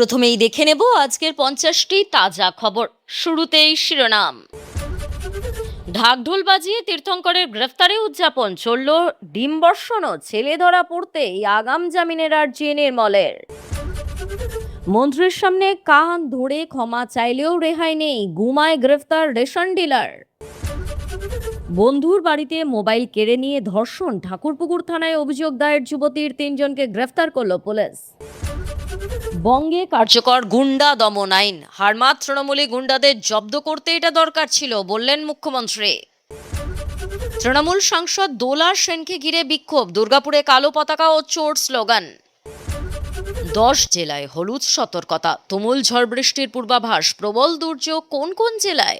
প্রথমেই দেখে নেব আজকের 50টি তাজা খবর। শুরুতেই শিরোনাম। ঢাকঢোল বাজিয়ে তীর্থঙ্করের গ্রেফতারে উদযাপন, চলল ডিমবর্ষণও, ছেলে ধরা পড়তেই আগাম জামিনের আর্জি নির্মলের। মন্ত্রীর সামনে কান ধরে ক্ষমা চাইলেও রেহাই নেই, গুমায় গ্রেফতার রেশন ডিলার। বন্ধুর বাড়িতে মোবাইল কেড়ে নিয়ে ধর্ষণ, ঠাকুরপুকুর থানায় অভিযোগ দায়ের যুবতীর, 3জনকে গ্রেফতার করল পুলিশ। বঙ্গে কার্যকর গুন্ডা দমন আইন, হারমাত তৃণমূলী গুন্ডাদের জব্দ করতে এটা দরকার ছিল বললেন মুখ্যমন্ত্রী। তৃণমূল সাংসদ দোলা সেনকে ঘিরে বিক্ষোভ, দুর্গাপুরে কালো পতাকা ও চোর স্লোগান। 10 জেলায় হলুদ সতর্কতা, তুমুল ঝড় বৃষ্টির পূর্বাভাস, প্রবল দুর্যোগ কোন কোন জেলায়।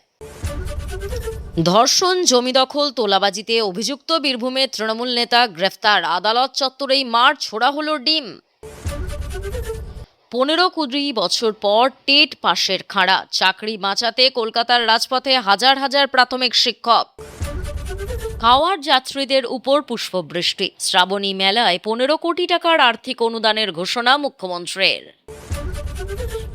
ধর্ষণ, জমি দখল, তোলাবাজিতে অভিযুক্ত বীরভূমে তৃণমূল নেতা গ্রেফতার, আদালত চত্বরেই মার ছোড়া হলো ডিম। 15-20 বছর পর টেট পাশের খাঁড়া, চাকরি বাঁচাতে কলকাতার রাজপথে হাজার হাজার প্রাথমিক শিক্ষক। খাওয়ার যাত্রীদের উপর পুষ্পবৃষ্টি, শ্রাবণী মেলায় 15 কোটি টাকার আর্থিক অনুদানের ঘোষণা মুখ্যমন্ত্রীর।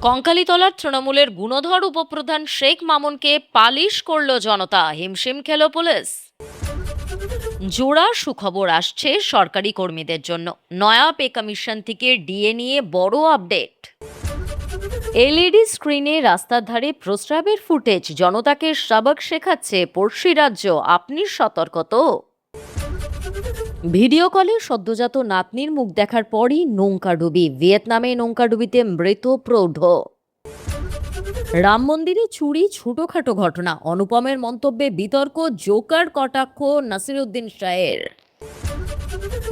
কঙ্কালীতলার তৃণমূলের গুণধর উপপ্রধান শেখ মামুনকে পালিশ করল জনতা, হিমশিম খেল পুলিশ। জোড়া সুখবর আসছে সরকারি কর্মীদের জন্য, নয়া পে কমিশন থেকে ডিএ নিয়ে বড় আপডেট। এলইডি স্ক্রিনে রাস্তার ধারে প্রস্রাবের ফুটেজ, জনতাকে সবক শেখাচ্ছে পড়শি রাজ্য, আপনি সতর্ক তো। ভিডিও কলে সদ্যজাত নাতনির মুখ দেখার পরই নৌকাডুবি, ভিয়েতনামে নৌকাডুবিতে মৃত প্রৌঢ়। রাম মন্দিরে চুরি ছোটখাটো ঘটনা, অনুপমের মন্তব্যে বিতর্ক, জোকার কটাক্ষ নাসিরুদ্দিন শাহের।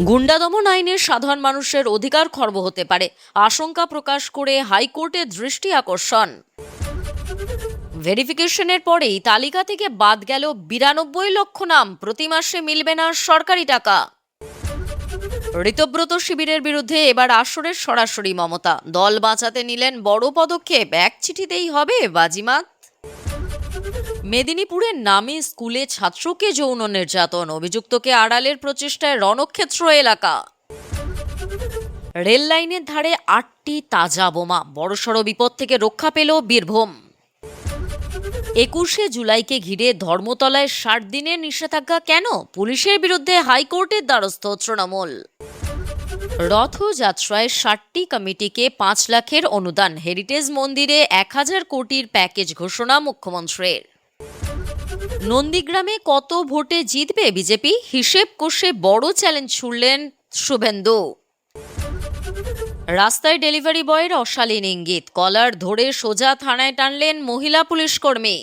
গুন্ডা দমন আইনের সাধারণ মানুষের অধিকার খর্ব হতে পারে, আশঙ্কা প্রকাশ করে হাইকোর্টের দৃষ্টি আকর্ষণ। ভেরিফিকেশনের পরেই তালিকা থেকে বাদ গেল 92 লক্ষ নাম, প্রতি মাসে মিলবে না সরকারি টাকা। ঋতব্রত শিবিরের বিরুদ্ধে এবার আসরের সরাসরি মমতা, দল বাঁচাতে নিলেন বড় পদক্ষেপ, এক চিঠিতেই হবে বাজিমাত। মেদিনীপুরের নামে স্কুলে ছাত্রকে যৌন নির্যাতন, অভিযুক্তকে আড়ালের প্রচেষ্টায় রণক্ষেত্র এলাকা। রেল লাইনের ধারে 8টি তাজা বোমা, বড়সড় বিপদ থেকে রক্ষা পেল বীরভূম। 21শে জুলাইকে ঘিরে ধর্মতলায় 60 দিনের নিষেধাজ্ঞা কেন, পুলিশের বিরুদ্ধে হাইকোর্টের দ্বারস্থ তৃণমূল। রথযাত্রায় 60টি কমিটিকে 5 লাখের অনুদান, হেরিটেজ মন্দিরে 1000 কোটির প্যাকেজ ঘোষণা মুখ্যমন্ত্রীর। নন্দীগ্রামে কত ভোটে জিতবে বিজেপি, হিসেব কষে বড় চ্যালেঞ্জ ছুড়লেন শুভেন্দু। রাস্তায় ডেলিভারি বয়ের অশালীন ইঙ্গিত, কলার ধরে সোজা থানায় টানলেন মহিলা পুলিশ কর্মী।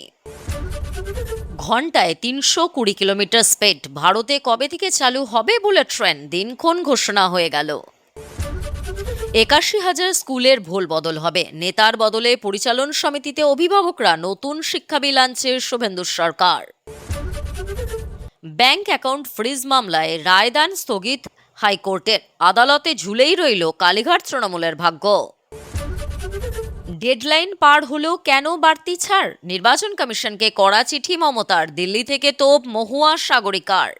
ঘন্টায় 320 কিলোমিটার স্পিড, ভারতে কবে থেকে চালু হবে বুলেট ট্রেন, দিনক্ষণ ঘোষণা হয়ে গেল। 81,000 স্কুলের ভোল বদল হবে, নেতার বদলে পরিচালন সমিতিতে অভিভাবকরা, নতুন শিক্ষা বিল আনছে শুভেন্দু সরকার। ব্যাংক অ্যাকাউন্ট ফ্রিজ মামলায় রায়দান স্থগিত হাইকোর্টের, আদালতে ঝুলেই রইল কালীঘাট তৃণমূলের ভাগ্য। ডেডলাইন পার হলেও কেন বাড়তি ছাড়, নির্বাচন কমিশনকে কড়া চিঠি মমতার, দিল্লি থেকে তোপ মহুয়া সাগরিকার।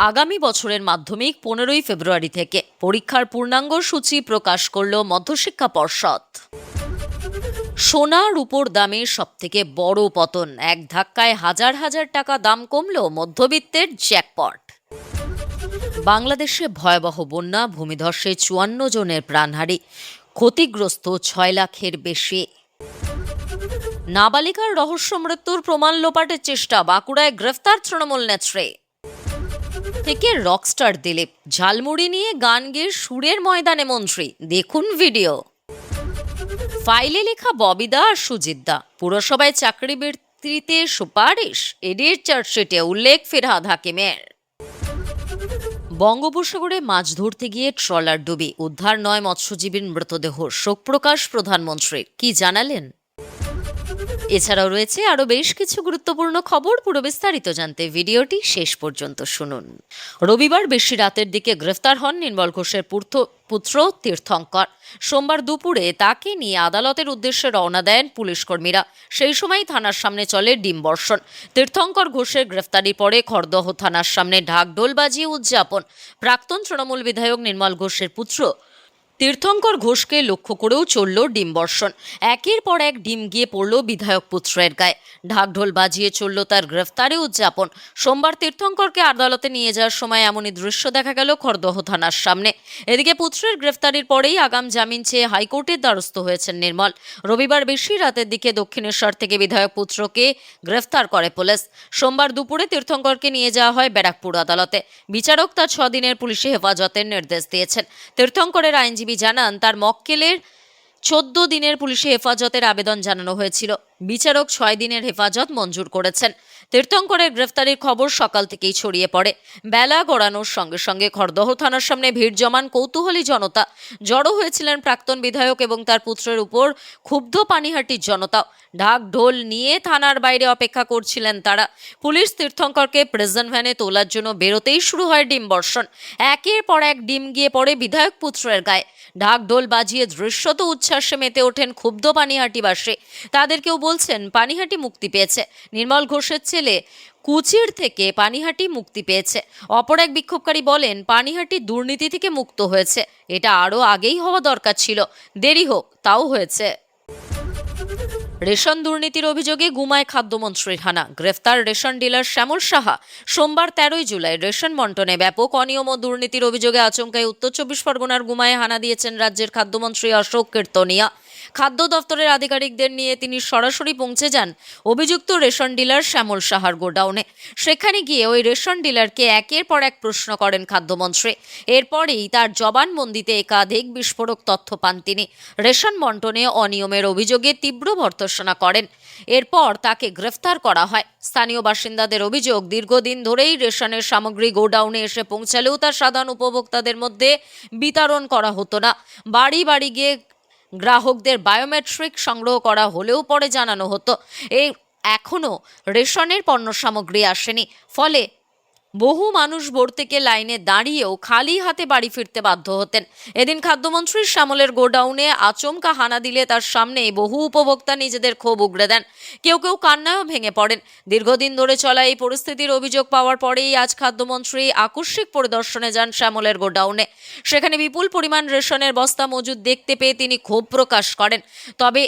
আগামী বছরের মাধ্যমিক 15ই ফেব্রুয়ারি থেকে, পরীক্ষার পূর্ণাঙ্গ সূচি প্রকাশ করল মধ্যশিক্ষা পর্ষদ। সোনা রূপোর দামে সবথেকে বড় পতন, এক ধাক্কায় হাজার হাজার টাকা দাম কমল, মধ্যবিত্তের জ্যাকপট। বাংলাদেশে ভয়াবহ বন্যা, ভূমিধসে 54 জনের প্রাণহানি, ক্ষতিগ্রস্ত 6 লাখের বেশি। নাবালিকার রহস্য মৃত্যুর প্রমাণ লোপাটের চেষ্টা, বাঁকুড়ায় গ্রেফতার তৃণমূল নেত্রী। থেকে রকস্টার দিলীপ, ঝালমুড়ি নিয়ে গান গেয়ে সুরের ময়দানে মন্ত্রী, দেখুন ভিডিও। ফাইলে লেখা ববিদা আর সুজিতদা, পুরসভায় চাকরি বৃত্তিতে সুপারিশ, এডির চার্জশিটে উল্লেখ ফিরহাদ হাকিমের। বঙ্গোপসাগরে মাছ ধরতে গিয়ে ট্রলার ডুবি, উদ্ধার 9 মৎস্যজীবীর মৃতদেহ, শোক প্রকাশ প্রধানমন্ত্রীর, কি জানালেন। এছাড়াও রয়েছে আরো বেশ কিছু গুরুত্বপূর্ণ খবর, পুরো বিস্তারিত জানতে ভিডিওটি শেষ পর্যন্ত শুনুন। রবিবার বেশি রাতের দিকে গ্রেফতার হন নির্মল ঘোষের পুত্র তীর্থঙ্কর। সোমবার দুপুরে তাকে নিয়ে আদালতের উদ্দেশ্যে রওনা দেন পুলিশ কর্মীরা, সেই সময় থানার সামনে চলে ডিমবর্ষণ। তীর্থঙ্কর ঘোষের গ্রেফতারি পরে খড়দহ থানার সামনে ঢাকঢোল বাজিয়ে উদযাপন। প্রাক্তন তৃণমূল বিধায়ক নির্মল ঘোষের পুত্র তীর্থঙ্কর ঘোষকে লক্ষ্য করেও চলল ডিম বর্ষণ। একের পর এক ডিম গিয়ে পড়ল বিধায়ক পুত্রের গায়ে। ঢাকঢোল বাজিয়ে চলল তার গ্রেফতারি উদযাপন। সোমবার তীর্থঙ্করকে আদালতে নিয়ে যাওয়ার সময় এমনই দৃশ্য দেখা গেল খড়দহ থানার সামনে। এদিকে পুত্রের গ্রেফতারির পরেই আগাম জামিন চেয়ে হাইকোর্টের দ্বারস্থ হয়েছেন নির্মল। রবিবার বেশি রাতের দিকে দক্ষিণেশ্বর থেকে বিধায়ক পুত্রকে গ্রেফতার করে পুলিশ। সোমবার দুপুরে তীর্থঙ্করকে নিয়ে যাওয়া হয় ব্যারাকপুর আদালতে। বিচারক তার 6 দিনের পুলিশি হেফাজতের নির্দেশ দিয়েছেন। তীর্থঙ্করের আইনজীবী জানান, তার মক্কেলের 14 দিনের পুলিশি হেফাজতের আবেদন জানানো হয়েছিল। বিচারক 6 দিনের হেফাজত মঞ্জুর করেছেন। তীর্থঙ্করের গ্রেফতারির খবর সকাল থেকেই ছড়িয়ে পড়ে। বেলা গড়ানোর সঙ্গে সঙ্গে খড়দহ থানার সামনে ভিড় জমান কৌতূহলী জনতা। জড়ো হয়েছিলেন প্রাক্তন বিধায়ক এবং তার পুত্রের উপর ক্ষুব্ধ পানিহাটির জনতা। ঢাক ঢোল নিয়ে থানার বাইরে অপেক্ষা করছিলেন তারা। পুলিশ তীর্থঙ্করকে প্রেজেন্ট ভ্যানে তোলার জন্য বেরোতেই শুরু হয় ডিম বর্ষণ। একের পর এক ডিম গিয়ে পড়ে বিধায়ক পুত্রের গায়ে। ঢাক ঢোল বাজিয়ে দৃশ্যত উচ্ছ্বাসে মেতে ওঠেন ক্ষুব্ধ পানিহাটিবাসী। তাদের কেউ বলছেন পানিহাটি মুক্তি পেয়েছে, নির্মল ঘোষের ছেলে কুচির থেকে পানিহাটি মুক্তি পেয়েছে। অপর এক বিক্ষোভকারী বলেন পানিহাটি দুর্নীতি থেকে মুক্ত হয়েছে, এটা আরও আগেই হওয়া দরকার ছিল, দেরি হোক তাও হয়েছে। রেশন দুর্নীতির অভিযোগে গুমায় খাদ্যমন্ত্রীর হানা। গ্রেফতার রেশন ডিলার শ্যামল সাহা। সোমবার 13 জুলাই রেশন বন্টনে ব্যাপক অনিয়ম ও দুর্নীতির অভিযোগে আচমকাই উত্তর 24 পরগনার গুমায় হানা দিয়েছেন রাজ্যের খাদ্যমন্ত্রী অশোক কীর্তনিয়া। খাদ্য দপ্তরের আধিকারিকদের নিয়ে তিনি সরাসরি পৌঁছে যান অভিযুক্ত রেশন ডিলার শ্যামল সাহার গোডাউনে। সেখানে গিয়ে ওই রেশন ডিলারকে একের পর এক প্রশ্ন করেন খাদ্যমন্ত্রী। এরপরেই তার জবানবন্দিতে একাধিক বিস্ফোরক তথ্য পান তিনি। রেশন বন্টনে অনিয়মের অভিযোগে তীব্র ভর্ৎসনা করেন। এরপর তাকে গ্রেফতার করা হয়। স্থানীয় বাসিন্দাদের অভিযোগ, দীর্ঘদিন ধরেই রেশনের সামগ্রী গোডাউনে এসে পৌঁছালেও তা সাধারণ উপভোক্তাদের মধ্যে বিতরণ করা হতো না। বাড়ি বাড়ি গিয়ে গ্রাহকদের বায়োমেট্রিক সংগ্রহ করা হলেও পরে জানানো হতো এখনও রেশনের পণ্য সামগ্রী আসেনি। ফলে বহু মানুষ ভোর থেকে লাইনে দাঁড়িয়েও খালি হাতে বাড়ি ফিরতে বাধ্য হতেন। এদিন খাদ্যমন্ত্রী শ্যামলের গোডাউনে আচমকা হানা দিলে তার সামনে বহু উপভোক্তা নিজেদের ক্ষোভ উগড়ে দেন। কেউ কেউ কান্নায়ও ভেঙে পড়েন। দীর্ঘদিন ধরে চলা এই পরিস্থিতির অভিযোগ পাওয়ার পরেই আজ খাদ্যমন্ত্রী আকস্মিক পরিদর্শনে যান শ্যামলের গোডাউনে। সেখানে বিপুল পরিমাণ রেশনের বস্তা মজুদ দেখতে পেয়ে তিনি ক্ষোভ প্রকাশ করেন। তবে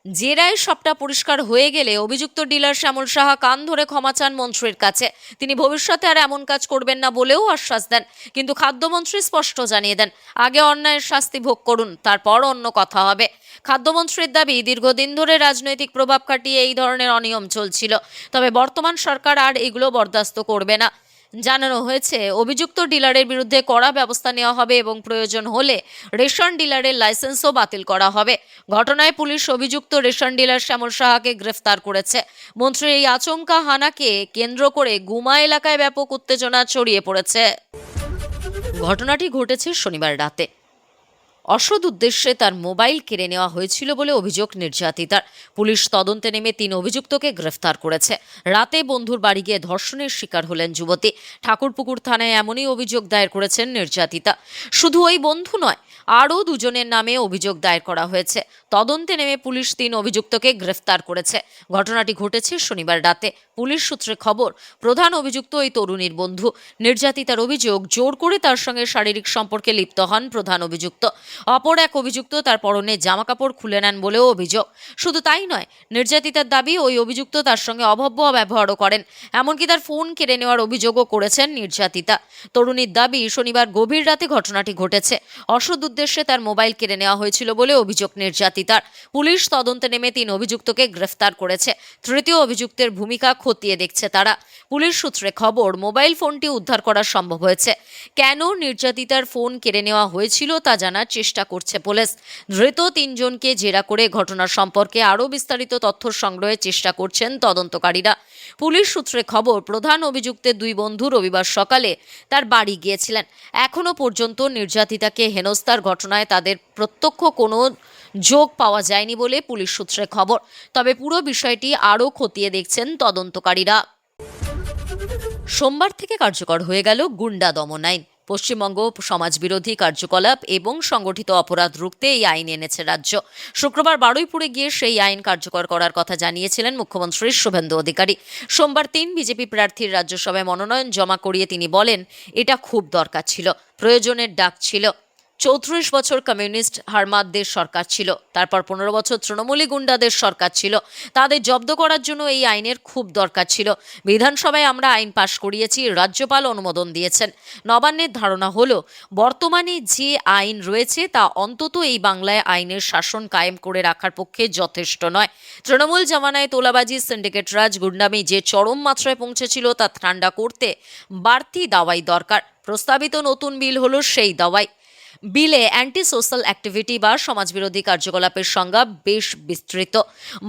জেরায় সবটা পরিষ্কার হয়ে গেলে অভিযুক্ত ডিলার শ্যামল সাহা কান ধরে ক্ষমা চান মন্ত্রীর কাছে। তিনি ভবিষ্যতে আর এমন কাজ করবেন না বলেও আশ্বাস দেন। কিন্তু খাদ্যমন্ত্রী স্পষ্ট জানিয়ে দেন, আগে অন্যায়ের শাস্তি ভোগ করুন, তারপর অন্য কথা হবে। খাদ্যমন্ত্রীর দাবি, দীর্ঘদিন ধরে রাজনৈতিক প্রভাব খাটিয়ে এই ধরনের অনিয়ম চলছিল, তবে বর্তমান সরকার আর এগুলো বরদাস্ত করবে না। জানানো হয়েছে অভিযুক্ত ডিলারের বিরুদ্ধে কড়া ব্যবস্থা নেওয়া হবে এবং প্রয়োজন হলে রেশন ডিলারের লাইসেন্সও বাতিল করা হবে। ঘটনায় পুলিশ অভিযুক্ত রেশন ডিলার শ্যামল সাহাকে গ্রেফতার করেছে। মন্ত্রীর এই আচমকা হানাকে কেন্দ্র করে গুমা এলাকায় ব্যাপক উত্তেজনা ছড়িয়ে পড়েছে। ঘটনাটি ঘটেছে শনিবার রাতে। অসৎ উদ্দেশ্যে তার মোবাইল কেড়ে নেওয়া হয়েছিল বলে অভিযোগ নির্যাতিতার। পুলিশ তদন্তে নেমে 3 অভিযুক্তকে গ্রেফতার করেছে। রাতে বন্ধুর বাড়ি গিয়ে ধর্ষণের শিকার হলেন যুবতী। ঠাকুরপুকুর থানায় এমনই অভিযোগ দায়ের করেছেন নির্যাতিতা। শুধু ওই বন্ধু নয়, আরও 2 জনের নামে অভিযোগ দায়ের করা হয়েছে। তদন্তে নেমে পুলিশ 3 অভিযুক্তকে গ্রেফতার করেছে। ঘটনাটি ঘটেছে শনিবার রাতে। পুলিশ সূত্রে খবর, প্রধান অভিযুক্ত ওই তরুণীর বন্ধু। নির্যাতিতার অভিযোগ, জোর করে তার সঙ্গে শারীরিক সম্পর্কে লিপ্ত হন প্রধান অভিযুক্ত। অপর এক অভিযুক্ত তার পরনে জামাকাপড় খুলে নেন বলেও অভিযোগ। শুধু তাই নয়, নির্যাতিতার দাবি ওই অভিযুক্ত তার সঙ্গে অভব্য ব্যবহারও করেন। এমনকি তার ফোন কেড়ে নেওয়ার অভিযোগও করেছেন নির্যাতিতা। তরুণীর দাবি, শনিবার গভীর রাতে ঘটনাটি ঘটেছে। অসৎ উদ্দেশ্যে তার মোবাইল কেড়ে নেওয়া হয়েছিল বলে অভিযোগ নির্যাতিতার। পুলিশ তদন্তে নেমে 3 অভিযুক্তকে গ্রেফতার করেছে। তৃতীয় অভিযুক্তের ভূমিকা খতিয়ে দেখছে তারা। পুলিশ সূত্রে খবর, মোবাইল ফোনটি উদ্ধার করা সম্ভব হয়েছে। কেন নির্যাতিতার ফোন কেড়ে নেওয়া হয়েছিল তা জানার চেষ্টা করছে পুলিশ। ধৃত 3 জনকে জেরা করে ঘটনা সম্পর্কে আরও বিস্তারিত তথ্য সংগ্রহের চেষ্টা করছেন তদন্তকারীরা। পুলিশ সূত্রে খবর, প্রধান অভিযুক্তের 2 বন্ধু রবিবার সকালে তার বাড়ি গিয়েছিলেন। এখনও পর্যন্ত নির্যাতিতাকে হেনস্থার ঘটনায় তাদের প্রত্যক্ষ কোনো যোগ পাওয়া যায়নি বলে পুলিশ সূত্রে খবর। তবে পুরো বিষয়টি আরও খতিয়ে দেখছেন তদন্তকারীরা। সোমবার থেকে কার্যকর হয়ে গেল গুন্ডা দমন আইন। পশ্চিমবঙ্গ সমাজবিরোধী কার্যকলাপ এবং সংগঠিত অপরাধ রুখতে এই আইন এনেছে রাজ্য। শুক্রবার বারুইপুরে গিয়ে সেই আইন কার্যকর করার কথা জানিয়েছিলেন মুখ্যমন্ত্রী শুভেন্দু অধিকারী। সোমবার 3 বিজেপি প্রার্থীর রাজ্যসভায় মনোনয়ন জমা করিয়ে তিনি বলেন, এটা খুব দরকার ছিল, প্রয়োজনের ডাক ছিল। 34 বছর কমিউনিস্ট হারমাদদের সরকার ছিল, তারপর 15 বছর তৃণমূলী গুন্ডাদের সরকার ছিল। তাদের জব্দ করার জন্য এই আইনের খুব দরকার ছিল। বিধানসভায় আমরা আইন পাশ করিয়েছি, রাজ্যপাল অনুমোদন দিয়েছেন। নবান্নের ধারণা হলো বর্তমানে যে আইন রয়েছে তা অন্তত এই বাংলায় আইনের শাসন কায়েম করে রাখার পক্ষে যথেষ্ট নয়। তৃণমূল জামানায় তোলাবাজি, সিন্ডিকেট রাজ, গুন্ডামি যে চরম মাত্রায় পৌঁছেছিল তা ঠান্ডা করতে বাড়তি দাওয়াই দরকার। প্রস্তাবিত নতুন বিল হলো সেই দাওয়াই। বিলে অ্যান্টি সোশ্যাল অ্যাক্টিভিটি বা সমাজবিরোধী কার্যকলাপের সংজ্ঞা বেশ বিস্তৃত।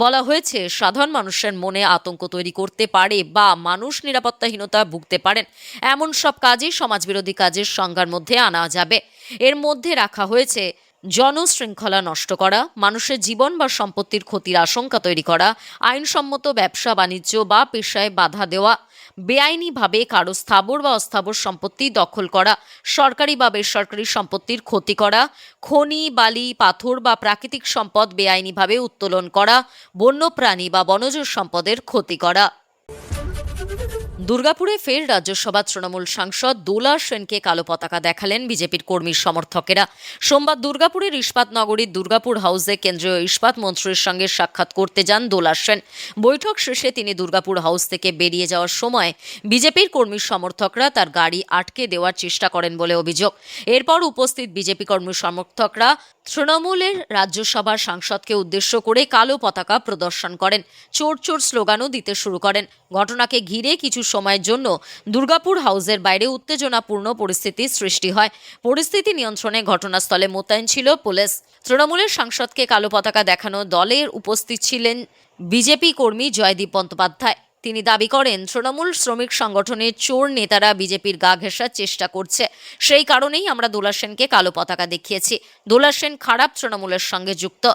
বলা হয়েছে সাধারণ মানুষের মনে আতঙ্ক তৈরি করতে পারে বা মানুষ নিরাপত্তাহীনতা ভুগতে পারেন এমন সব কাজই সমাজবিরোধী কাজের সংজ্ঞার মধ্যে আনা যাবে। এর মধ্যে রাখা হয়েছে জনশৃঙ্খলা নষ্ট করা, মানুষের জীবন বা সম্পত্তির ক্ষতির আশঙ্কা তৈরি করা, আইনসম্মত ব্যবসা বাণিজ্য বা পেশায় বাধা দেওয়া, বেআইনিভাবে কারো স্থাবর বা অস্থাবর সম্পত্তি দখল করা, সরকারি বা বেসরকারি সম্পত্তির ক্ষতি করা, খনি, বালি, পাথর বা প্রাকৃতিক সম্পদ বেআইনিভাবে উত্তোলন করা, বন্যপ্রাণী বা বনজ সম্পদের ক্ষতি করা। দুর্গাপুরে ফের রাজ্যসভা তৃণমূল সাংসদ দোলা সেনকে কালো পতাকা দেখালেন বিজেপির কর্মী সমর্থকেরা। সোমবার দুর্গাপুরের ইস্পাত নগরীর দুর্গাপুর হাউসে কেন্দ্রীয় ইস্পাত মন্ত্রীর সঙ্গে সাক্ষাৎ করতে যান দোলা সেন। বৈঠক শেষে তিনি দুর্গাপুর হাউস থেকে বেরিয়ে যাওয়ার সময় বিজেপির কর্মী সমর্থকরা তার গাড়ি আটকে দেওয়ার চেষ্টা করেন বলে অভিযোগ। এরপর উপস্থিত বিজেপি কর্মী সমর্থকরা তৃণমূলের রাজ্যসভার সাংসদকে উদ্দেশ্য করে কালো পতাকা প্রদর্শন করেন, চোর চোর স্লোগানও দিতে শুরু করেন। ঘটনাকে ঘিরে কিছু সময়ের জন্য দুর্গাপুর হাউসের বাইরে উত্তেজনাপূর্ণ পরিস্থিতি সৃষ্টি হয়। পরিস্থিতি নিয়ন্ত্রণে ঘটনাস্থলে মোতায়েন ছিল পুলিশ। তৃণমূলের সাংসদকে কালো পতাকা দেখানো দলের উপস্থিত ছিলেন বিজেপি কর্মী জয়দীপ বন্দ্যোপাধ্যায়। তিনি দাবি করেন তৃণমূল শ্রমিক সংগঠনের চোর নেতারা বিজেপির গা ঘেঁষার চেষ্টা করছে, সেই কারণেই আমরা দোলা সেনকে কালো পতাকা দেখিয়েছি। দোলা সেন খারাপ তৃণমূলের সঙ্গে যুক্ত।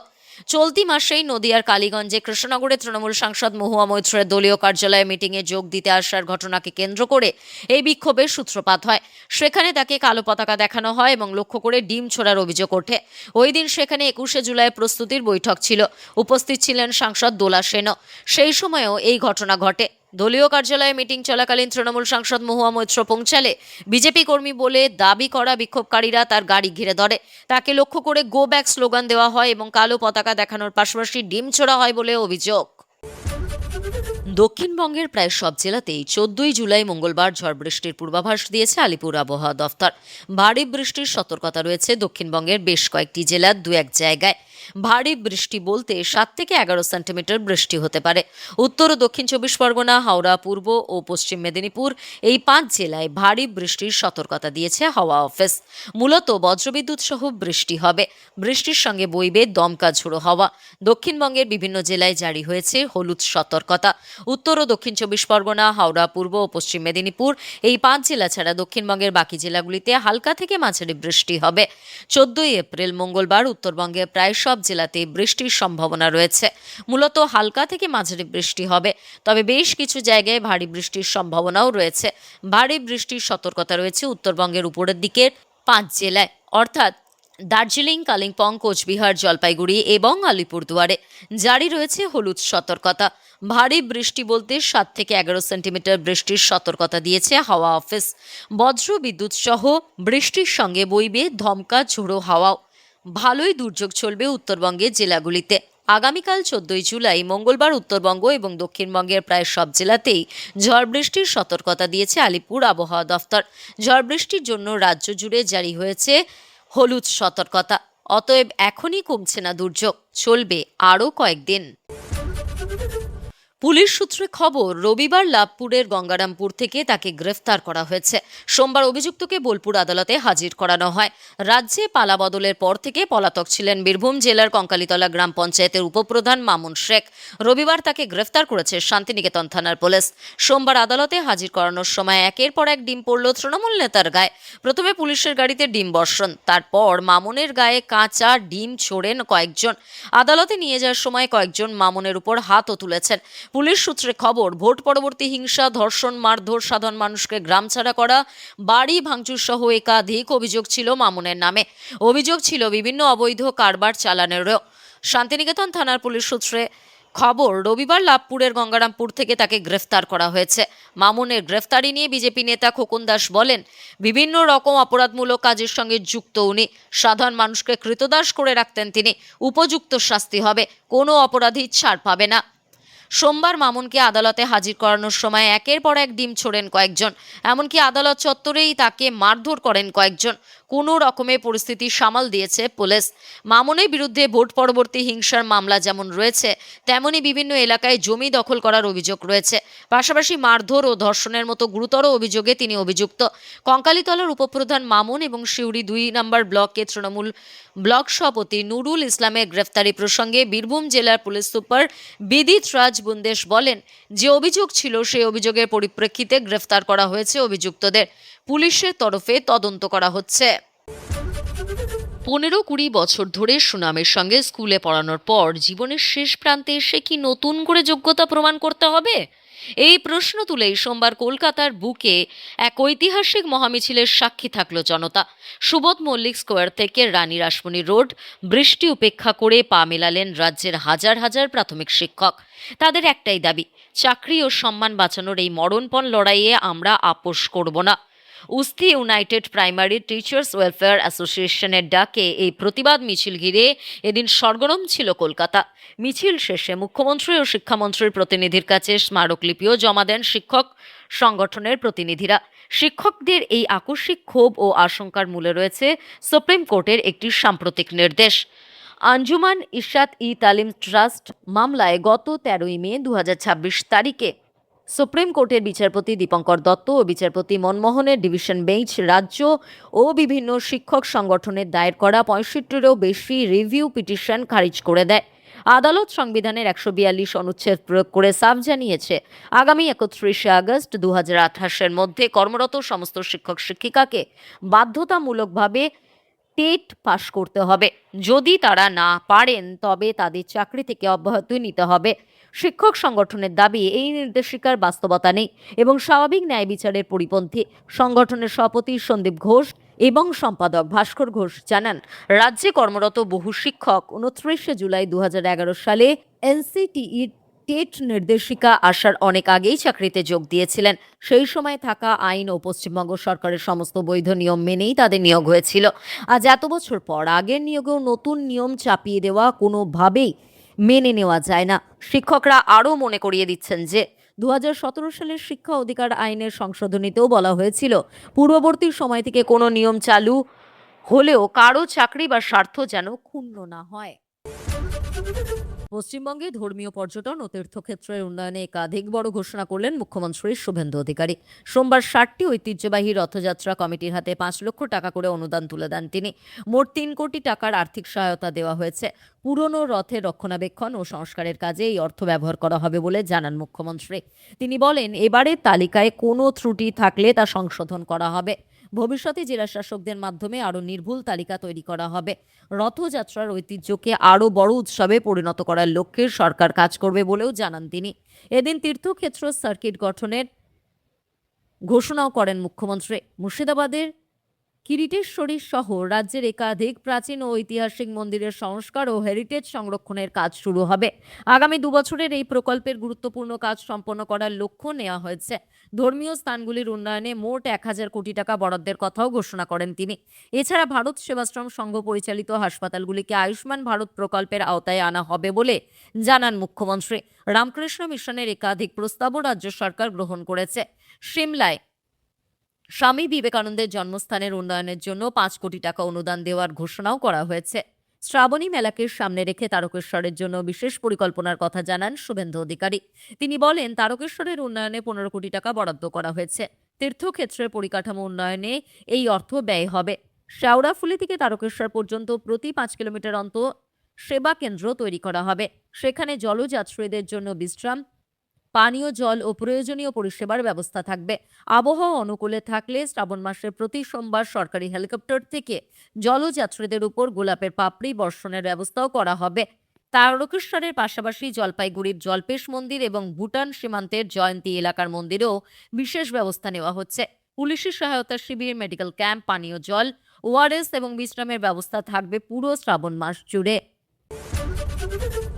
চলতি মাসেই নদিয়ার কালীগঞ্জে কৃষ্ণনগরে তৃণমূল সাংসদ মহুয়া মৈত্রের দলীয় কার্যালয়ে মিটিংয়ে যোগ দিতে আসার ঘটনাকে কেন্দ্র করে এই বিক্ষোভের সূত্রপাত হয়। সেখানে তাকে কালো পতাকা দেখানো হয় এবং লক্ষ্য করে ডিম ছোড়ার অভিযোগ ওঠে। ওই দিন সেখানে 21শে জুলাই প্রস্তুতির বৈঠক ছিল, উপস্থিত ছিলেন সাংসদ দোলা সেনও। সেই সময়ও এই ঘটনা ঘটে। দলীয় কার্যালয়ে মিটিং চলাকালীন তৃণমূল সাংসদ মহুয়া মৈত্র পৌঁছালে বিজেপি কর্মী বলে দাবি করা বিক্ষোভকারীরা তার গাড়ি ঘিরে ধরে। তাকে লক্ষ্য করে গো ব্যাক স্লোগান দেওয়া হয় এবং কালো পতাকা দেখানোর পাশাপাশি ডিম ছোড়া হয় বলে অভিযোগ। দক্ষিণবঙ্গের প্রায় সব জেলাতেই 14ই জুলাই মঙ্গলবার ঝড় বৃষ্টির পূর্বাভাস দিয়েছে আলিপুর আবহাওয়া দফতর। ভারী বৃষ্টির সতর্কতা রয়েছে দক্ষিণবঙ্গের বেশ কয়েকটি জেলার 2-1 জায়গায়। ভারী বৃষ্টি বলতে 7 থেকে 11 সেন্টিমিটার বৃষ্টি হতে পারে। উত্তর ও দক্ষিণ 24 পরগনা, হাওড়া, পূর্ব ও পশ্চিম মেদিনীপুর এই 5 জেলায় ভারী বৃষ্টির সতর্কতা দিয়েছে হাওয়া অফিস। মূলত বজ্রবিদ্যুৎ সহ বৃষ্টি হবে। বৃষ্টির সঙ্গে বইবে দমকা ঝোড়ো হাওয়া। দক্ষিণবঙ্গের বিভিন্ন জেলায় জারি হয়েছে হলুদ সতর্কতা। উত্তর ও দক্ষিণ 24 পরগনা, হাওড়া, পূর্ব ও পশ্চিম মেদিনীপুর এই 5 জেলা ছাড়া দক্ষিণবঙ্গের বাকি জেলাগুলিতে হালকা থেকে মাঝারি বৃষ্টি হবে। 14ই এপ্রিল মঙ্গলবার উত্তরবঙ্গের প্রায় সব জেলাতে বৃষ্টির সম্ভাবনা রয়েছে। মূলত হালকা থেকে মাঝারি বৃষ্টি হবে, তবে বেশ কিছু জায়গায় ভারী বৃষ্টির সম্ভাবনাও রয়েছে। ভারী বৃষ্টির সতর্কতা রয়েছে উত্তরবঙ্গের উপরের দিকের 5 জেলায়, অর্থাৎ দার্জিলিং, কালিম্পং, কোচবিহার, জলপাইগুড়ি এবং আলিপুরদুয়ারে। জারি রয়েছে হলুদ সতর্কতা। ভারী বৃষ্টি বলতে 7 থেকে 11 সেন্টিমিটার বৃষ্টির সতর্কতা দিয়েছে হাওয়া অফিস। বজ্র বিদ্যুৎ সহ বৃষ্টির সঙ্গে বইবে দমকা ঝোড়ো হাওয়াও। ভালোই দুর্যোগ চলবে উত্তরবঙ্গের জেলাগুলিতে। আগামীকাল 14ই জুলাই মঙ্গলবার উত্তরবঙ্গ এবং দক্ষিণবঙ্গের প্রায় সব জেলাতেই ঝড় বৃষ্টির সতর্কতা দিয়েছে আলিপুর আবহাওয়া দফতর। ঝড় বৃষ্টির জন্য রাজ্য জুড়ে জারি হয়েছে হলুদ সতর্কতা। অতএব এখনই কমছে না দুর্যোগ, চলবে আরও কয়েকদিন। পুলিশ সূত্রে খবর, রবিবার লাভপুরের গঙ্গারামপুর থেকে তাকে গ্রেফতার করা হয়েছে। সোমবার অভিযুক্তকে বোলপুর আদালতে হাজির করানো হয়। রাজ্যে পালা বদলের পর থেকে পলাতক ছিলেন বীরভূম জেলার কঙ্কালীতলা গ্রাম পঞ্চায়েতের উপপ্রধান মামুন শেখ। রবিবার তাকে গ্রেফতার করেছে শান্তিনিকেতন থানার পুলিশ। সোমবার আদালতে হাজির করানোর সময় একের পর এক ডিম পড়ল তৃণমূল নেতার গায়ে। প্রথমে পুলিশের গাড়িতে ডিম বর্ষণ, তারপর মামুনের গায়ে কাঁচা ডিম ছোড়েন কয়েকজন। আদালতে নিয়ে যাওয়ার সময় কয়েকজন মামুনের উপর হাতও তুলেছেন। পুলিশ সূত্রে খবর, ভোট পরবর্তী হিংসা, ধর্ষণ, মারধর, সাধারণ মানুষকে গ্রাম ছাড়া করা, বাড়ি ভাঙচুর সহ একাধিক অভিযোগ ছিল মামুনের নামে। অভিযোগ ছিল বিভিন্ন অবৈধ কারবার চালানোরও। শান্তিনিকেতন থানার পুলিশ সূত্রে খবর, রবিবার লাভপুরের গঙ্গারামপুর থেকে তাকে গ্রেফতার করা হয়েছে। মামুনের গ্রেফতারি নিয়ে বিজেপি নেতা খোকন দাস বলেন, বিভিন্ন রকম অপরাধমূলক কাজের সঙ্গে যুক্ত উনি। সাধারণ মানুষকে কৃতদাস করে রাখতেন তিনি। উপযুক্ত শাস্তি হবে, কোনো অপরাধী ছাড় পাবে না। সোমবার মামুনকে আদালতে হাজির করানোর সময় একের পর এক ডিম ছোড়েন কয়েকজন, এমনকি আদালত চত্বরেই তাকে মারধর করেন কয়েকজন। কোনো রকমে পরিস্থিতি সামাল দিয়েছে পুলিশ। মামুনের বিরুদ্ধে ভোট পরবর্তী হিংসার মামলা যেমন রয়েছে, তেমনি বিভিন্ন এলাকায় জমি দখল করার অভিযোগ রয়েছে। পাশাপাশি মারধর ও ধর্ষণের মতো গুরুতর অভিযোগে তিনি অভিযুক্ত। কঙ্কালীতলার উপপ্রধান মামুন এবং সিউড়ি ২ নম্বর ব্লকে তৃণমূল ব্লক সভাপতি নুরুল ইসলামের গ্রেফতারি প্রসঙ্গে বীরভূম জেলার পুলিশ সুপার বিদিত রাজ বুন্দেশ বলেন, যে অভিযোগ ছিল সেই অভিযোগের পরিপ্রেক্ষিতে গ্রেফতার করা হয়েছে অভিযুক্তদের। পুলিশের তরফে তদন্ত করা হচ্ছে। ১৫-২০ বছর ধরে সুনামের সঙ্গে স্কুলে পড়ানোর পর জীবনের শেষ প্রান্তে এসে কি নতুন করে যোগ্যতা প্রমাণ করতে হবে? এই প্রশ্ন তুলেই সোমবার কলকাতার বুকে এক ঐতিহাসিক মহামিছিলের সাক্ষী থাকল জনতা। সুবোধ মল্লিক স্কোয়ার থেকে রানী রাসমণি রোড বৃষ্টি উপেক্ষা করে পা মেলালেন রাজ্যের হাজার হাজার প্রাথমিক শিক্ষক। তাদের একটাই দাবি, চাকরি ও সম্মান বাঁচানোর এই মরণপণ লড়াইয়ে আমরা আপোস করব না। উস্তি ইউনাইটেড প্রাইমারি টিচার্স ওয়েলফেয়ার অ্যাসোসিয়েশনের ডাকে এই প্রতিবাদ মিছিল ঘিরে এদিন সরগরম ছিল কলকাতা। মিছিল শেষে মুখ্যমন্ত্রী ও শিক্ষামন্ত্রীর প্রতিনিধির কাছে স্মারকলিপিও জমা দেন শিক্ষক সংগঠনের প্রতিনিধিরা। শিক্ষকদের এই আকস্মিক ক্ষোভ ও আশঙ্কার মূলে রয়েছে সুপ্রিম কোর্টের একটি সাম্প্রতিক নির্দেশ। আঞ্জুমান ইশাত ই তালিম ট্রাস্ট মামলায় গত ১৩ মে ২০২৬ তারিখে সুপ্রিম কোর্টের বিচারপতি দীপঙ্কর দত্ত ও বিচারপতি মনমোহনের ডিভিশন বেঞ্চ রাজ্য ও বিভিন্ন শিক্ষক সংগঠনের দায়ের করা ৬৫টিরও বেশি রিভিউ পিটিশন খারিজ করে দেয়। আদালত সংবিধানের ১৪২ অনুচ্ছেদ প্রয়োগ করে সাফ জানিয়েছে, আগামী ৩১ আগস্ট ২০২৮-এর মধ্যে কর্মরত সমস্ত শিক্ষক শিক্ষিকাকে বাধ্যতামূলকভাবে টেট পাশ করতে হবে। যদি তারা না পারেন তবে তাদের চাকরি থেকে অব্যাহতি নিতে হবে। শিক্ষক সংগঠনের দাবি, এই নির্দেশিকার বাস্তবতা নেই এবং স্বাভাবিক ন্যায় বিচারের পরিপন্থী। সংগঠনের সভাপতি সন্দীপ ঘোষ এবং সম্পাদক ভাস্কর ঘোষ জানান, রাজ্যে কর্মরত বহু শিক্ষক ২৯ জুলাই ২০১১ সালে এনসিটিই টেট নির্দেশিকা আসার অনেক আগেই চাকরিতে যোগ দিয়েছিলেন। সেই সময় থাকা আইন ও পশ্চিমবঙ্গ সরকারের সমস্ত বৈধ নিয়ম মেনেই তাদের নিয়োগ হয়েছিল। আজ এত বছর পর আগের নিয়োগেও নতুন নিয়ম চাপিয়ে দেওয়া কোনোভাবেই মেনে নেওয়া যায় না। শিক্ষকরা আরও মনে করিয়ে দিচ্ছেন যে ২০১৭ সালের শিক্ষা অধিকার আইনের সংশোধনীতেও বলা হয়েছিল, পূর্ববর্তী সময় থেকে কোনো নিয়ম চালু হলেও কারো চাকরি বা স্বার্থ যেন ক্ষুণ্ণ না হয়। পশ্চিমবঙ্গে ধর্মীয় পর্যটন ও তীর্থক্ষেত্রের উন্নয়নে একাধিক বড় ঘোষণা করলেন মুখ্যমন্ত্রী শুভেন্দু অধিকারী। সোমবার ৬০টি ঐতিহ্যবাহী রথযাত্রা কমিটির হাতে ৫ লক্ষ টাকা করে অনুদান তুলে দেন তিনি। মোট ৩ কোটি টাকার আর্থিক সহায়তা দেওয়া হয়েছে। পুরনো রথের রক্ষণাবেক্ষণ ও সংস্কারের কাজে এই অর্থ ব্যবহার করা হবে বলে জানান মুখ্যমন্ত্রী। তিনি বলেন, এবারের তালিকায় কোনো ত্রুটি থাকলে তা সংশোধন করা হবে। ভবিষ্যতে জেলা শাসকদের মাধ্যমে আরও নির্ভুল তালিকা তৈরি করা হবে। রথযাত্রার ঐতিহ্যকে আরও বড় উৎসবে পরিণত করার লক্ষ্যে সরকার কাজ করবে বলেও জানান তিনি। এদিন তীর্থক্ষেত্র সার্কিট গঠনের ঘোষণাও করেন মুখ্যমন্ত্রী। মুর্শিদাবাদের কিরিটেশ্বরী সহ রাজ্যের একাধিক প্রাচীন ও ঐতিহাসিক মন্দিরের সংস্কার ও হেরিটেজ সংরক্ষণের কাজ শুরু হবে। আগামী ২ বছরের এই প্রকল্পের গুরুত্বপূর্ণ কাজ সম্পন্ন করার লক্ষ্য নেওয়া হয়েছে। ধর্মীয় স্থানগুলির উন্নয়নে মোট ১,০০০ কোটি টাকা বরাদ্দের কথাও ঘোষণা করেন তিনি। এছাড়া ভারত সেবাশ্রম সংঘ পরিচালিত হাসপাতালগুলিকে আয়ুষ্মান ভারত প্রকল্পের আওতায় আনা হবে বলে জানান মুখ্যমন্ত্রী। রামকৃষ্ণ মিশনের একাধিক প্রস্তাবও রাজ্য সরকার গ্রহণ করেছে। সিমলায় স্বামী বিবেকানন্দের জন্মস্থানের উন্নয়নের জন্য ৫ কোটি টাকা অনুদান দেওয়ার ঘোষণাও করা হয়েছে। শ্রাবণী মেলাকে সামনে রেখে তারকেশ্বরের জন্য বিশেষ পরিকল্পনার কথা জানান শুভেন্দু অধিকারী। তিনি বলেন, তারকেশ্বরের উন্নয়নে ১৫ কোটি টাকা বরাদ্দ করা হয়েছে। তীর্থক্ষেত্রের পরিকাঠামো উন্নয়নে এই অর্থ ব্যয় হবে। শেওড়াফুলি থেকে তারকেশ্বর পর্যন্ত প্রতি ৫ কিলোমিটার অন্তর সেবা কেন্দ্র তৈরি করা হবে। সেখানে জলযাত্রীদের জন্য বিশ্রাম, পানীয় জল ও প্রয়োজনীয় পরিষেবার ব্যবস্থা থাকবে। আবহাওয়া অনুকূলে থাকলে শ্রাবণ মাসের প্রতি সোমবার সরকারি হেলিকপ্টার থেকে জলযাত্রীদের উপর গোলাপের পাপড়ি বর্ষণের ব্যবস্থাও করা হবে। তারকেশ্বরের পাশাপাশি জলপাইগুড়ির জলপেশ মন্দির এবং ভুটান সীমান্তের জয়ন্তী এলাকার মন্দিরেও বিশেষ ব্যবস্থা নেওয়া হচ্ছে। পুলিশি সহায়তা শিবির, মেডিকেল ক্যাম্প, পানীয় জল, ওআরএস এবং বিশ্রামের ব্যবস্থা থাকবে পুরো শ্রাবণ মাস জুড়ে।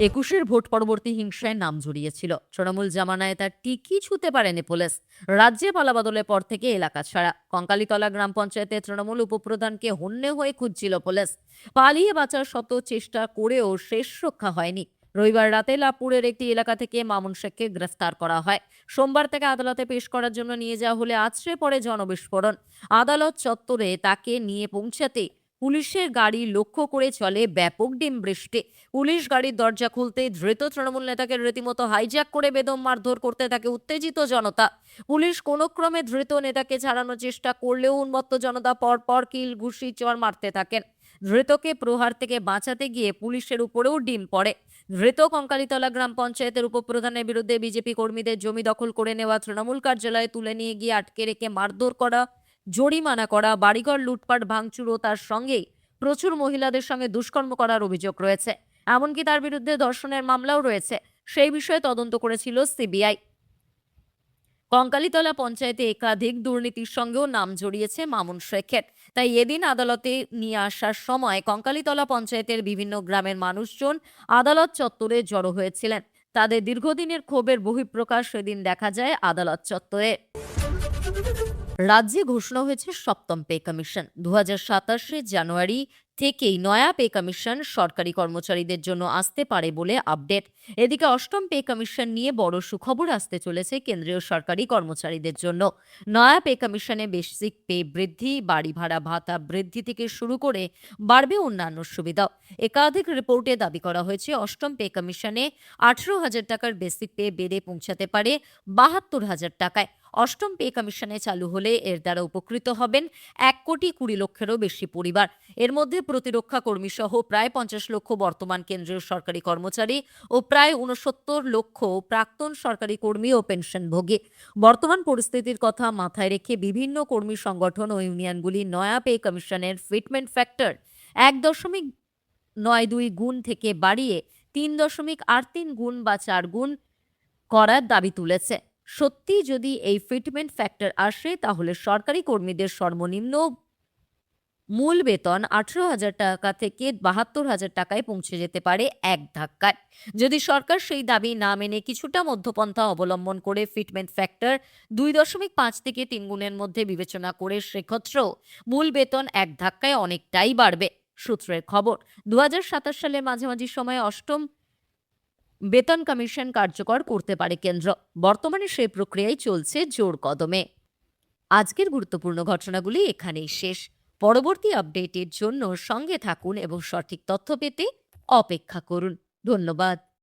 একুশের ভোট পরবর্তী হিংসায় নাম জড়িয়েছিল। তৃণমূল জামানায় তার টিকি ছুঁতে পারেনি পুলিশ। রাজ্যে পালাবদলের পর থেকে এলাকা ছাড়া। কঙ্কালীতলা গ্রাম পঞ্চায়েতে তৃণমূল উপপ্রধানকে হন্যে হয়ে খুঁজছিল পুলিশ। পালিয়ে বাঁচার শত চেষ্টা করেও শেষ রক্ষা হয়নি। রবিবার রাতে লাভপুরের একটি এলাকা থেকে মামুন শেখকে গ্রেফতার করা হয়। সোমবার তাকে আদালতে পেশ করার জন্য নিয়ে যাওয়া হলে আছড়ে পড়ে জনবিস্ফোরণ। আদালত চত্বরে তাকে নিয়ে পৌঁছাতে পুলিশের গাড়ি লক্ষ্য করে চলে ব্যাপক ডিম বৃষ্টি। পুলিশ গাড়ির দরজা খুলতেই ধৃত তৃণমূল নেতাকে রীতিমতো হাইজ্যাক করে বেদম মারধর করতে থাকে উত্তেজিত জনতা। পুলিশ কোনো ক্রমে ধৃত নেতাকে ছাড়ানোর চেষ্টা করলেও উন্মত্ত জনতা পরপর কিল ঘুষি চড় মারতে থাকেন। ধৃতকে প্রহার থেকে বাঁচাতে গিয়ে পুলিশের উপরেও ডিম পড়ে। ধৃত কঙ্কালীতলা গ্রাম পঞ্চায়েতের উপপ্রধানের বিরুদ্ধে বিজেপি কর্মীদের জমি দখল করে নেওয়া, তৃণমূল কার্যালয়ে তুলে নিয়ে গিয়ে আটকে রেখে মারধর করা, জরিমানা করা, বাড়িঘর লুটপাট ভাঙচুর ও তার সঙ্গেই প্রচুর মহিলাদের সঙ্গে দুষ্কর্ম করার অভিযোগ রয়েছে। এমনকি তার বিরুদ্ধে ধর্ষণের মামলাও রয়েছে। সেই বিষয়ে তদন্ত করেছিল সিবিআই। কঙ্কালীতলা পঞ্চায়েতে একাধিক দুর্নীতির সঙ্গেও নাম জড়িয়েছে মামুন শেখের। তাই এদিন আদালতে নিয়ে আসার সময় কঙ্কালীতলা পঞ্চায়েতের বিভিন্ন গ্রামের মানুষজন আদালত চত্বরে জড়ো হয়েছিলেন। তাদের দীর্ঘদিনের ক্ষোভের বহিঃপ্রকাশ সেদিন দেখা যায় আদালত চত্বরে। রাজ্যে ঘোষণা হয়েছে সপ্তম পে কমিশন। 2027 জানুয়ারি থেকেই নয়া পে কমিশন সরকারি কর্মচারীদের জন্য আসতে পারে বলে আপডেট। এদিকে অষ্টম পে কমিশন নিয়ে বড় সুখবর আসতে চলেছে কেন্দ্রীয় সরকারি কর্মচারীদের জন্য। নয়া পে কমিশনে বেসিক পে বৃদ্ধি, বাড়ি ভাড়া ভাতা বৃদ্ধি থেকে শুরু করে বাড়বে অন্যান্য সুবিধাও। একাধিক রিপোর্টে দাবি করা হয়েছে অষ্টম পে কমিশনে 18,000 টাকার বেসিক পে বেড়ে পৌঁছাতে পারে 72,000 টাকায়। অষ্টম পে কমিশনে চালু হলে এর দ্বারা উপকৃত হবেন 1,20,00,000-এরও বেশি পরিবার। এর মধ্যে প্রতিরক্ষা কর্মী সহ প্রায় 50 লক্ষ বর্তমান কেন্দ্রীয় সরকারি কর্মচারী ও প্রায় 69 লক্ষ প্রাক্তন সরকারি কর্মী ও পেনশনভোগী। বর্তমান পরিস্থিতির কথা মাথায় রেখে বিভিন্ন কর্মী সংগঠন ও ইউনিয়নগুলি নয়া পে কমিশনের ফিটমেন্ট ফ্যাক্টর 1.92 গুণ থেকে বাড়িয়ে 3.83 গুণ বা 4 গুণ করার দাবি তুলেছে। সত্যি যদি এই ফিটমেন্ট ফ্যাক্টর আসে তাহলে সরকারি কর্মীদের সর্বনিম্ন মূল বেতন 18,000 টাকা থেকে 72,000 টাকায় পৌঁছে যেতে পারে এক ধাক্কায়। যদি সরকার সেই দাবি না মেনে কিছুটা মধ্যপন্থা অবলম্বন করে ফিটমেন্ট ফ্যাক্টর 2.5 থেকে 3 গুণের মধ্যে বিবেচনা করে সেক্ষেত্রেও মূল বেতন এক ধাক্কায় অনেকটাই বাড়বে। সূত্রের খবর, 2027 সালের মাঝামাঝি সময়ে অষ্টম বেতন কমিশন কার্যকর করতে পারে কেন্দ্র। বর্তমানে সেই প্রক্রিয়াই চলছে জোর কদমে। আজকের গুরুত্বপূর্ণ ঘটনাগুলি এখানেই শেষ। পরবর্তী আপডেটের জন্য সঙ্গে থাকুন এবং সঠিক তথ্য পেতে অপেক্ষা করুন। ধন্যবাদ।